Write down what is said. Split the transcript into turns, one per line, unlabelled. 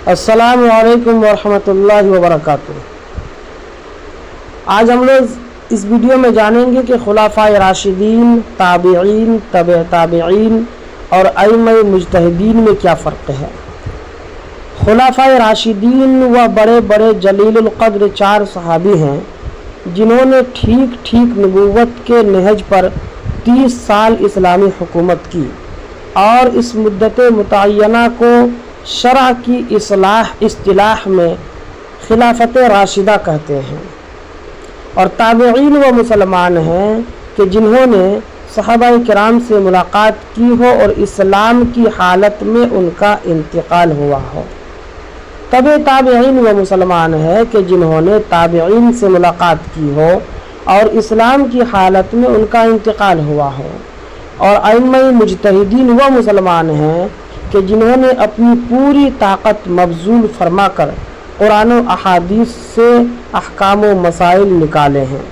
अस्सलामु अलैकुम वरहमतुल्लाहि वबरकातुह। आज हम लोग इस वीडियो में जानेंगे कि खुलाफाए राशिदीन, ताबिईन, तबे ताबिईन और अइम्माए मुज्तहिदीन में क्या फ़र्क है। खुलाफाए राशिदीन व बड़े बड़े जलीलुल क़द्र 4 सहाबी हैं जिन्होंने ठीक ठीक नबूवत के नहज पर 30 साल इस्लामी हुकूमत की और इस मुद्दत मुतय्यना को शरअ की इस्तिलाह में खिलाफत राशिदा कहते हैं। और ताबिईन व मुसलमान हैं कि जिन्होंने सहाबाए किराम से मुलाकात की हो और इस्लाम की हालत में उनका इंतकाल हुआ हो। तबे ताबिईन व मुसलमान है कि जिन्होंने ताबिईन से मुलाकात की हो और इस्लाम की हालत में उनका इंतकाल हुआ हो। और अइम्माए मुज्तहिदीन व मुसलमान हैं कि जिन्होंने अपनी पूरी ताकत मबज़ूल फरमाकर कुरान व अहादीस से अहकाम व मसाइल निकाले हैं।